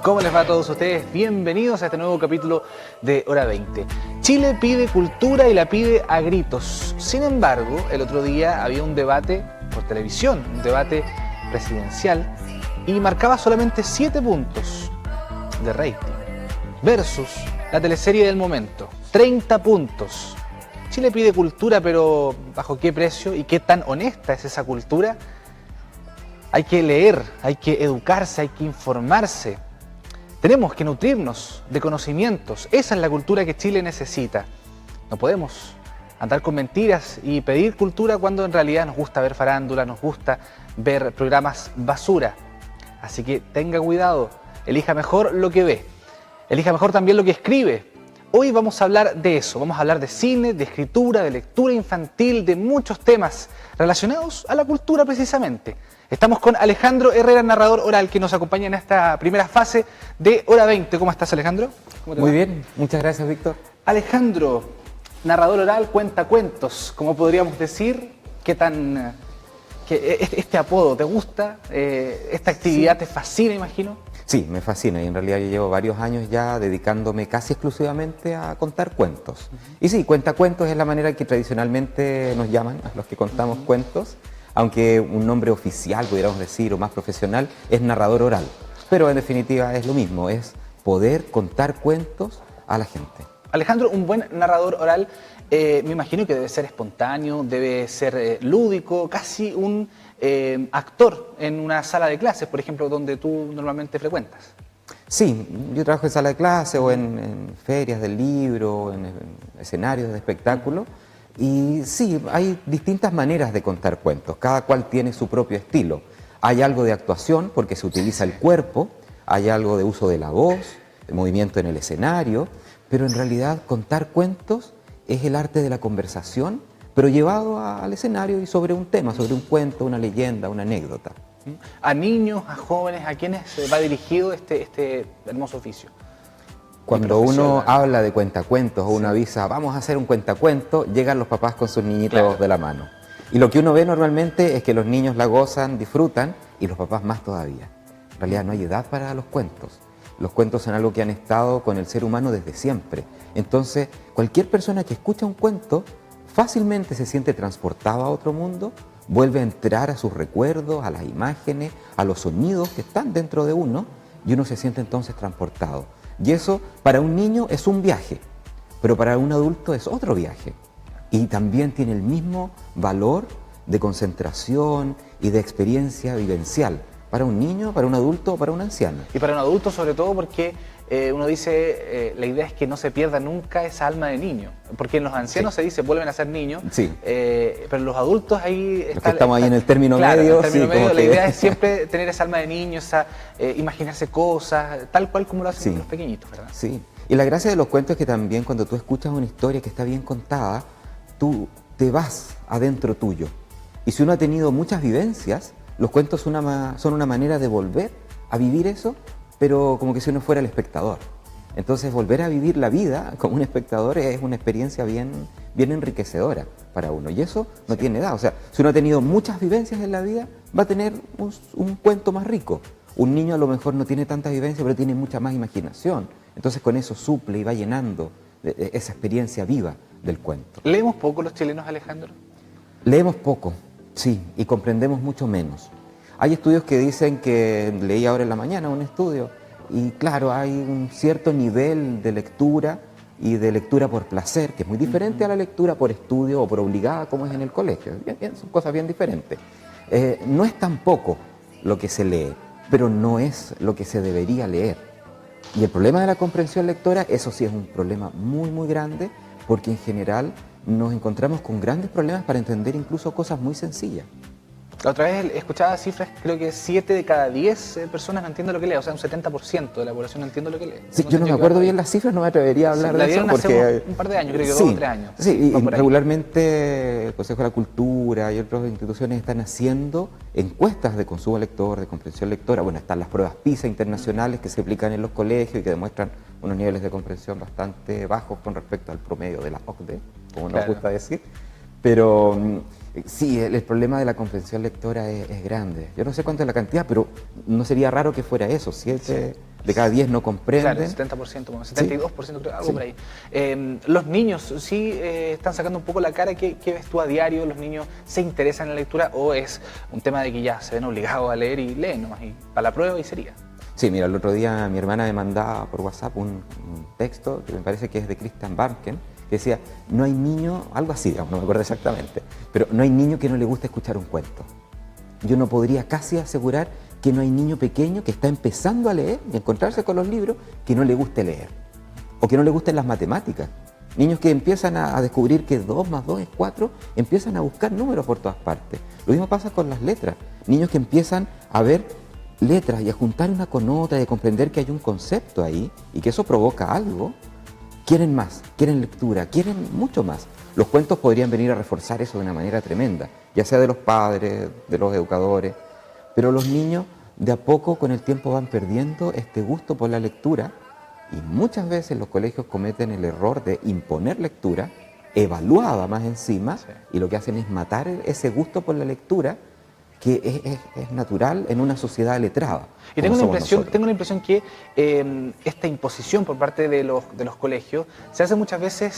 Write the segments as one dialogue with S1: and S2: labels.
S1: ¿Cómo les va a todos ustedes? Bienvenidos a este nuevo capítulo de Hora 20. Chile pide cultura y la pide a gritos. Sin embargo, el otro día había un debate por televisión, un debate presidencial, y marcaba solamente 7 puntos de rating versus la teleserie del momento, 30 puntos. Chile pide cultura, pero ¿bajo qué precio y qué tan honesta es esa cultura? Hay que leer, hay que educarse, hay que informarse. Tenemos que nutrirnos de conocimientos. Esa es la cultura que Chile necesita. No podemos andar con mentiras y pedir cultura cuando en realidad nos gusta ver farándula, nos gusta ver programas basura. Así que tenga cuidado, elija mejor lo que ve, elija mejor también lo que escribe. Hoy vamos a hablar de eso, vamos a hablar de cine, de escritura, de lectura infantil, de muchos temas relacionados a la cultura precisamente. Estamos con Alejandro Herrera, narrador oral, que nos acompaña en esta primera fase de Hora 20. ¿Cómo estás, Alejandro?
S2: Muy bien, muchas gracias, Víctor.
S1: Alejandro, narrador oral, cuentacuentos, ¿cómo podríamos decir? ¿Qué tan... que este apodo te gusta? ¿Esta actividad te fascina, imagino?
S2: Sí, me fascina y en realidad yo llevo varios años ya dedicándome casi exclusivamente a contar cuentos. Y sí, cuentacuentos es la manera que tradicionalmente nos llaman a los que contamos cuentos, aunque un nombre oficial, pudiéramos decir, o más profesional, es narrador oral. Pero en definitiva es lo mismo, es poder contar cuentos a la gente.
S1: Alejandro, un buen narrador oral, me imagino que debe ser espontáneo, debe ser lúdico, casi un actor en una sala de clases, por ejemplo, donde tú normalmente frecuentas.
S2: Sí, yo trabajo en sala de clase o en ferias del libro, en escenarios de espectáculo. Y sí, hay distintas maneras de contar cuentos, cada cual tiene su propio estilo. Hay algo de actuación porque se utiliza el cuerpo, hay algo de uso de la voz, de movimiento en el escenario, pero en realidad contar cuentos es el arte de la conversación, pero llevado al escenario y sobre un tema, sobre un cuento, una leyenda, una anécdota.
S1: ¿A niños, a jóvenes, a quienes va dirigido este hermoso oficio?
S2: Cuando uno habla de cuentacuentos o uno avisa, vamos a hacer un cuentacuento, llegan los papás con sus niñitos de la mano. Y lo que uno ve normalmente es que los niños la gozan, disfrutan, y los papás más todavía. En realidad no hay edad para los cuentos. Los cuentos son algo que han estado con el ser humano desde siempre. Entonces, cualquier persona que escucha un cuento fácilmente se siente transportado a otro mundo, vuelve a entrar a sus recuerdos, a las imágenes, a los sonidos que están dentro de uno, y uno se siente entonces transportado. Y eso para un niño es un viaje, pero para un adulto es otro viaje. Y también tiene el mismo valor de concentración y de experiencia vivencial para un niño, para un adulto o para un anciano.
S1: Y para un adulto sobre todo porque uno dice, la idea es que no se pierda nunca esa alma de niño. Porque en los ancianos se dice, vuelven a ser niños, pero en los adultos ahí...
S2: Los que estamos ahí en el término medio.
S1: En el término medio, la idea es siempre tener esa alma de niño, imaginarse cosas, tal cual como lo hacen los pequeñitos, ¿verdad?
S2: Sí, y la gracia de los cuentos es que también cuando tú escuchas una historia que está bien contada, tú te vas adentro tuyo. Y si uno ha tenido muchas vivencias, los cuentos son una manera de volver a vivir eso, pero como que si uno fuera el espectador. Entonces volver a vivir la vida como un espectador es una experiencia bien enriquecedora para uno. Y eso no tiene edad. O sea, si uno ha tenido muchas vivencias en la vida, va a tener un cuento más rico. Un niño a lo mejor no tiene tantas vivencias, pero tiene mucha más imaginación. Entonces con eso suple y va llenando esa experiencia viva del cuento.
S1: ¿Leemos poco los chilenos, Alejandro?
S2: Leemos poco, sí, y comprendemos mucho menos. Hay estudios que dicen que, leí ahora en la mañana un estudio, y claro, hay un cierto nivel de lectura y de lectura por placer, que es muy diferente a la lectura por estudio o por obligada como es en el colegio. Son cosas bien diferentes. No es tampoco lo que se lee, pero no es lo que se debería leer. Y el problema de la comprensión lectora, eso sí es un problema muy, muy grande, porque en general nos encontramos con grandes problemas para entender incluso cosas muy sencillas.
S1: La otra vez escuchaba cifras, creo que 7 de cada 10 personas no entienden lo que lee, o sea, un 70% de la población no entiende lo que lee.
S2: Sí, yo no me acuerdo bien las cifras, no me atrevería a hablar de eso porque...
S1: hace un par de años, creo que 2 o 3 años.
S2: Sí, y regularmente el Consejo de la Cultura y otras instituciones están haciendo encuestas de consumo lector, de comprensión lectora. Bueno, están las pruebas PISA internacionales que se aplican en los colegios y que demuestran unos niveles de comprensión bastante bajos con respecto al promedio de la OCDE, como nos gusta decir. Pero sí, el problema de la comprensión lectora es grande. Yo no sé cuánto es la cantidad, pero no sería raro que fuera eso, 7 de cada 10 no comprenden.
S1: Claro, 70%, como 72% creo, algo por ahí. Los niños sí están sacando un poco la cara. ¿Qué ves tú a diario? ¿Los niños se interesan en la lectura o es un tema de que ya se ven obligados a leer y leen nomás y para la prueba y sería?
S2: Sí, mira, el otro día mi hermana me mandaba por WhatsApp un texto que me parece que es de Christian Barken, que decía, no hay niño, algo así, digamos, no me acuerdo exactamente, pero no hay niño que no le guste escuchar un cuento. Yo no podría casi asegurar que no hay niño pequeño que está empezando a leer y encontrarse con los libros que no le guste leer o que no le gusten las matemáticas. Niños que empiezan a descubrir que 2 más 2 es 4, empiezan a buscar números por todas partes. Lo mismo pasa con las letras. Niños que empiezan a ver letras y a juntar una con otra y a comprender que hay un concepto ahí y que eso provoca algo, quieren más, quieren lectura, quieren mucho más. Los cuentos podrían venir a reforzar eso de una manera tremenda, ya sea de los padres, de los educadores, pero los niños de a poco con el tiempo van perdiendo este gusto por la lectura y muchas veces los colegios cometen el error de imponer lectura, evaluada más encima, y lo que hacen es matar ese gusto por la lectura que es natural en una sociedad letrada.
S1: Y tengo la impresión que esta imposición por parte de los colegios se hace muchas veces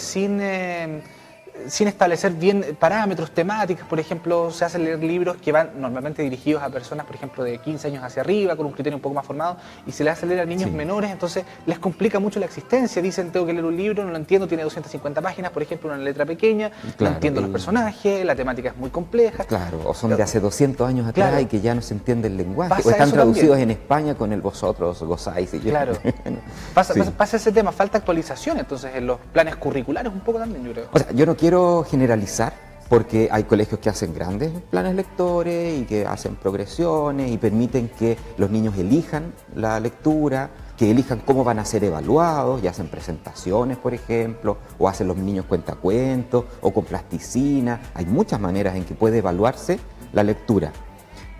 S1: sin establecer bien parámetros, temáticas. Por ejemplo, se hacen leer libros que van normalmente dirigidos a personas, por ejemplo, de 15 años hacia arriba, con un criterio un poco más formado, y se le hace leer a niños menores, entonces les complica mucho la existencia. Dicen, tengo que leer un libro, no lo entiendo, tiene 250 páginas, por ejemplo, una letra pequeña, no entiendo los personajes, la temática es muy compleja.
S2: Claro, o son de hace 200 años atrás y que ya no se entiende el lenguaje,
S1: Pasa
S2: o están traducidos
S1: también
S2: en España con el vosotros, gozáis. Y
S1: claro, pasa ese tema, falta actualización entonces en los planes curriculares un poco también, yo creo.
S2: O sea, yo no quiero generalizar, porque hay colegios que hacen grandes planes lectores y que hacen progresiones y permiten que los niños elijan la lectura, que elijan cómo van a ser evaluados y hacen presentaciones, por ejemplo, o hacen los niños cuentacuentos o con plasticina. Hay muchas maneras en que puede evaluarse la lectura,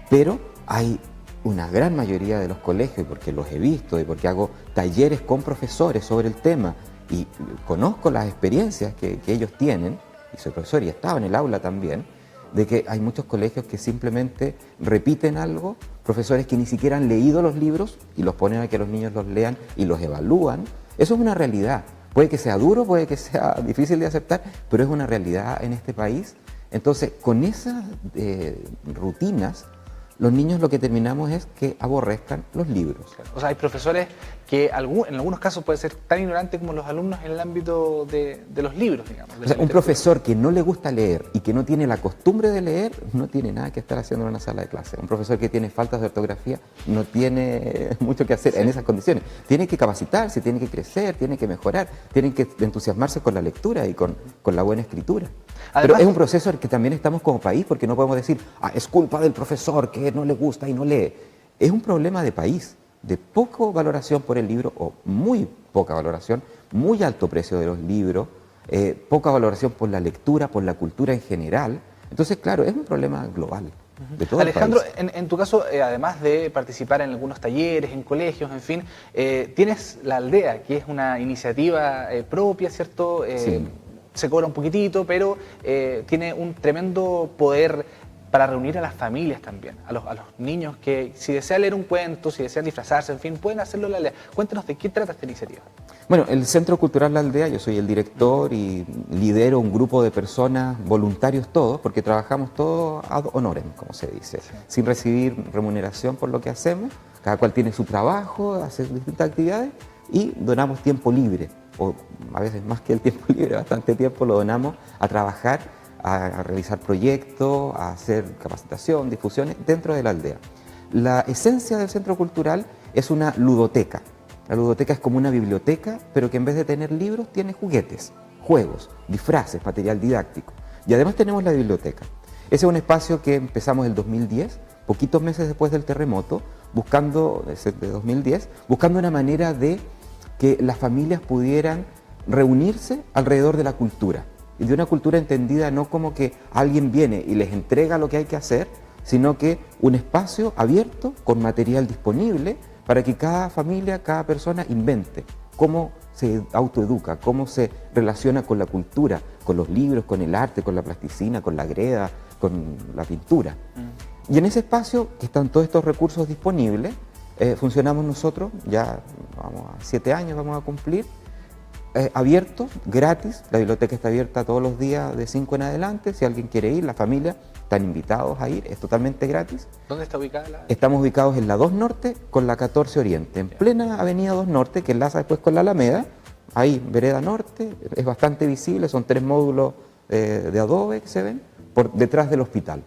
S2: pero hay una gran mayoría de los colegios, porque los he visto y porque hago talleres con profesores sobre el tema y conozco las experiencias que ellos tienen, y soy profesor y estaba en el aula también, de que hay muchos colegios que simplemente repiten algo, profesores que ni siquiera han leído los libros y los ponen a que los niños los lean y los evalúan. Eso es una realidad. Puede que sea duro, puede que sea difícil de aceptar, pero es una realidad en este país. Entonces, con esas rutinas, los niños lo que terminamos es que aborrezcan los libros.
S1: O sea, hay profesores que en algunos casos pueden ser tan ignorantes como los alumnos en el ámbito de los libros, digamos.
S2: O sea, un profesor que no le gusta leer y que no tiene la costumbre de leer, no tiene nada que estar haciendo en una sala de clase. Un profesor que tiene faltas de ortografía no tiene mucho que hacer en esas condiciones. Tiene que capacitarse, tiene que crecer, tiene que mejorar, tiene que entusiasmarse con la lectura y con la buena escritura. Además, pero es un proceso al que también estamos como país, porque no podemos decir, es culpa del profesor que no le gusta y no lee. Es un problema de país, de poca valoración por el libro, o muy poca valoración, muy alto precio de los libros, poca valoración por la lectura, por la cultura en general. Entonces, claro, es un problema global. De todo
S1: Alejandro,
S2: el país.
S1: en tu caso, además de participar en algunos talleres, en colegios, en fin, tienes La Aldea, que es una iniciativa propia, ¿cierto?
S2: Sí.
S1: Se cobra un poquitito, pero tiene un tremendo poder para reunir a las familias también, a los niños que si desean leer un cuento, si desean disfrazarse, en fin, pueden hacerlo en La Aldea. Cuéntanos de qué trata esta iniciativa.
S2: Bueno, el Centro Cultural La Aldea, yo soy el director y lidero un grupo de personas, voluntarios todos, porque trabajamos todos ad honorem, como se dice, sin recibir remuneración por lo que hacemos. Cada cual tiene su trabajo, hace distintas actividades y donamos tiempo libre, o a veces más que el tiempo libre, bastante tiempo lo donamos a trabajar, a realizar proyectos, a hacer capacitación, difusiones dentro de la aldea. La esencia del centro cultural es una ludoteca. La ludoteca es como una biblioteca, pero que en vez de tener libros tiene juguetes, juegos, disfraces, material didáctico. Y además tenemos la biblioteca. Ese es un espacio que empezamos en el 2010, poquitos meses después del terremoto, de 2010, buscando una manera de que las familias pudieran reunirse alrededor de la cultura. Y de una cultura entendida no como que alguien viene y les entrega lo que hay que hacer, sino que un espacio abierto con material disponible para que cada familia, cada persona invente cómo se autoeduca, cómo se relaciona con la cultura, con los libros, con el arte, con la plasticina, con la greda, con la pintura. Y en ese espacio que están todos estos recursos disponibles, Funcionamos nosotros, ya vamos a 7 años, vamos a cumplir, abiertos, gratis. La biblioteca está abierta todos los días de 5 en adelante. Si alguien quiere ir, la familia, están invitados a ir, es totalmente gratis.
S1: ¿Dónde está ubicada la...?
S2: Estamos ubicados en la 2 Norte con la 14 Oriente, en plena avenida 2 Norte, que enlaza después con la Alameda. Ahí, vereda norte, es bastante visible, son 3 módulos de adobe que se ven por detrás del hospital.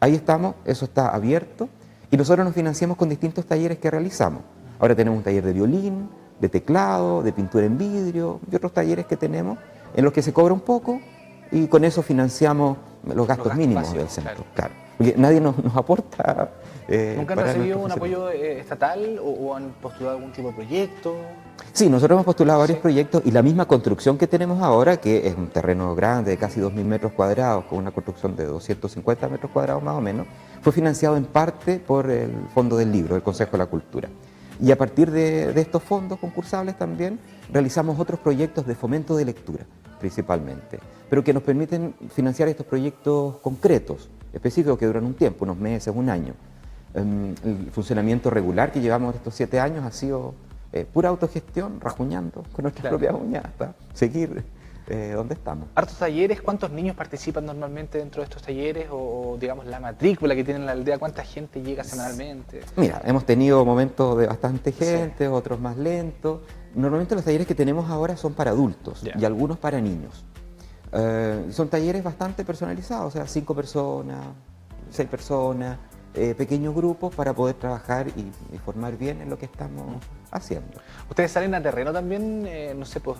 S2: Ahí estamos, eso está abierto y nosotros nos financiamos con distintos talleres que realizamos. Ahora tenemos un taller de violín, de teclado, de pintura en vidrio y otros talleres que tenemos en los que se cobra un poco y con eso financiamos los gastos mínimos
S1: básicos,
S2: del centro. Claro. Porque nadie nos aporta.
S1: ¿Nunca han recibido un apoyo estatal o han postulado algún tipo de proyecto?
S2: Sí, nosotros hemos postulado varios proyectos y la misma construcción que tenemos ahora, que es un terreno grande de casi 2.000 metros cuadrados, con una construcción de 250 metros cuadrados más o menos, fue financiado en parte por el Fondo del Libro, del Consejo de la Cultura. Y a partir de estos fondos concursables también realizamos otros proyectos de fomento de lectura, principalmente, pero que nos permiten financiar estos proyectos concretos, específicos que duran un tiempo, unos meses, un año. El funcionamiento regular que llevamos estos 7 años ha sido pura autogestión, rajuñando con nuestras propias uñas hasta seguir donde estamos.
S1: ¿Hartos talleres? ¿Cuántos niños participan normalmente dentro de estos talleres? O digamos la matrícula que tiene la aldea, ¿cuánta gente llega semanalmente?
S2: Mira, hemos tenido momentos de bastante gente, otros más lentos. Normalmente los talleres que tenemos ahora son para adultos y algunos para niños. Son talleres bastante personalizados, o sea, 5 personas, 6 personas, pequeños grupos para poder trabajar y formar bien en lo que estamos haciendo.
S1: ¿Ustedes salen a terreno también, no sé, pues,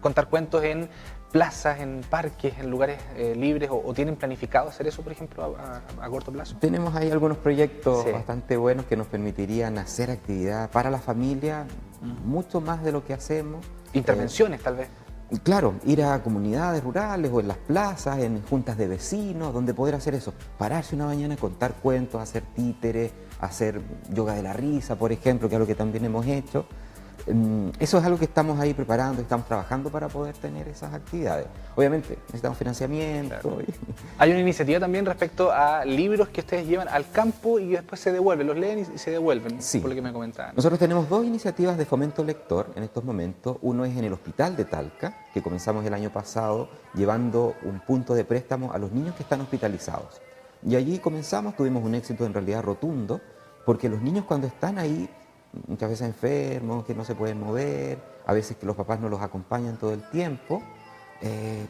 S1: contar cuentos en plazas, en parques, en lugares libres o tienen planificado hacer eso, por ejemplo, a corto plazo?
S2: Tenemos ahí algunos proyectos bastante buenos que nos permitirían hacer actividad para la familia, mucho más de lo que hacemos.
S1: Intervenciones, tal vez.
S2: Claro, ir a comunidades rurales o en las plazas, en juntas de vecinos, donde poder hacer eso, pararse una mañana, contar cuentos, hacer títeres, hacer yoga de la risa, por ejemplo, que es algo que también hemos hecho. Eso es algo que estamos ahí preparando, estamos trabajando para poder tener esas actividades. Obviamente necesitamos financiamiento.
S1: Claro. Hay una iniciativa también respecto a libros que ustedes llevan al campo y después se devuelven, los leen y se devuelven, por lo que me comentaban.
S2: Nosotros tenemos 2 iniciativas de fomento lector en estos momentos. Uno es en el Hospital de Talca, que comenzamos el año pasado llevando un punto de préstamo a los niños que están hospitalizados. Y allí comenzamos, tuvimos un éxito en realidad rotundo, porque los niños cuando están ahí, muchas veces enfermos, que no se pueden mover, a veces que los papás no los acompañan todo el tiempo,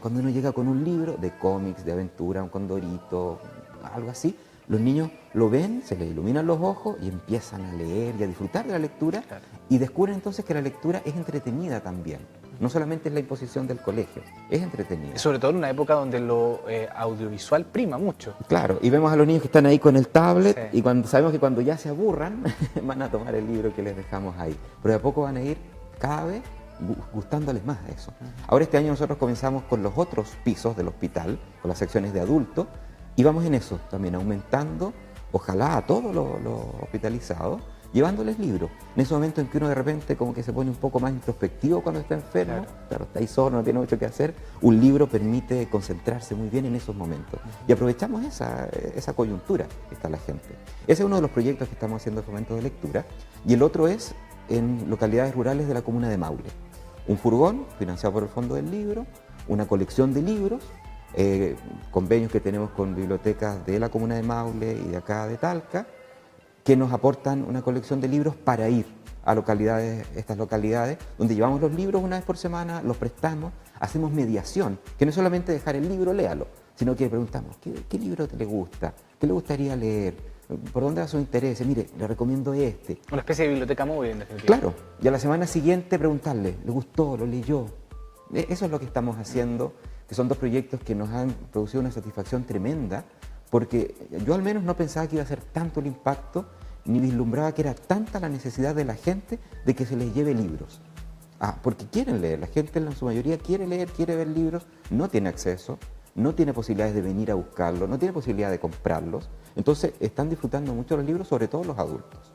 S2: cuando uno llega con un libro de cómics, de aventura, un condorito, algo así, los niños lo ven, se les iluminan los ojos y empiezan a leer y a disfrutar de la lectura y descubren entonces que la lectura es entretenida también. No solamente es la imposición del colegio, es entretenida.
S1: Sobre todo en una época donde lo audiovisual prima mucho.
S2: Claro, y vemos a los niños que están ahí con el tablet y sabemos que cuando ya se aburran van a tomar el libro que les dejamos ahí. Pero de a poco van a ir cada vez gustándoles más a eso. Ahora este año nosotros comenzamos con los otros pisos del hospital, con las secciones de adultos, y vamos en eso también, aumentando, ojalá a todos los hospitalizados, llevándoles libros. En ese momento en que uno de repente como que se pone un poco más introspectivo cuando está enfermo, claro, está ahí solo, no tiene mucho que hacer, un libro permite concentrarse muy bien en esos momentos. Y aprovechamos esa coyuntura que está la gente. Ese es uno de los proyectos que estamos haciendo de fomento de lectura. Y el otro es en localidades rurales de la comuna de Maule. Un furgón financiado por el Fondo del Libro, una colección de libros, convenios que tenemos con bibliotecas de la comuna de Maule y de acá de Talca, que nos aportan una colección de libros para ir a estas localidades, donde llevamos los libros una vez por semana, los prestamos, hacemos mediación, que no es solamente dejar el libro, léalo, sino que preguntamos, ¿qué libro le gusta? ¿Qué le gustaría leer? ¿Por dónde va su interés? Mire, le recomiendo este.
S1: Una especie de biblioteca móvil, en definitiva.
S2: Claro, y a la semana siguiente preguntarle, ¿le gustó? ¿Lo leyó? Eso es lo que estamos haciendo, que son 2 proyectos que nos han producido una satisfacción tremenda, porque yo al menos no pensaba que iba a ser tanto el impacto, ni vislumbraba que era tanta la necesidad de la gente de que se les lleve libros. Porque quieren leer, la gente en su mayoría quiere leer, quiere ver libros, no tiene acceso, no tiene posibilidades de venir a buscarlos, no tiene posibilidad de comprarlos, entonces están disfrutando mucho los libros, sobre todo los adultos.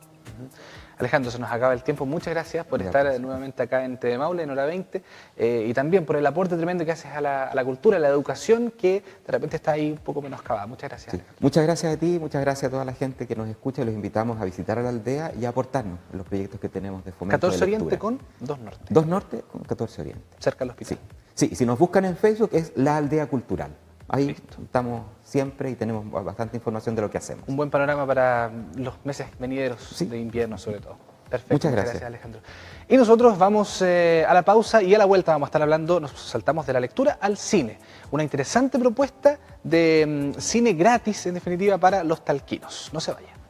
S1: Alejandro, se nos acaba el tiempo. Muchas gracias por estar nuevamente acá en TV Maule, en Hora 20, y también por el aporte tremendo que haces a la cultura, a la educación, que de repente está ahí un poco menoscabada. Muchas gracias.
S2: Sí. Muchas gracias a ti, muchas gracias a toda la gente que nos escucha. Los invitamos a visitar a la aldea y a aportarnos en los proyectos que tenemos de fomento
S1: 14
S2: de lectura.
S1: Oriente con 2 Norte.
S2: 2 Norte con 14 Oriente.
S1: Cerca del hospital.
S2: Sí, si nos buscan en Facebook es La Aldea Cultural. Ahí estamos siempre y tenemos bastante información de lo que hacemos.
S1: Un buen panorama para los meses venideros de invierno sobre todo. Perfecto.
S2: Muchas gracias,
S1: Alejandro. Y nosotros vamos a la pausa y a la vuelta vamos a estar hablando, nos saltamos de la lectura al cine. Una interesante propuesta de cine gratis, en definitiva, para los talquinos. No se vayan.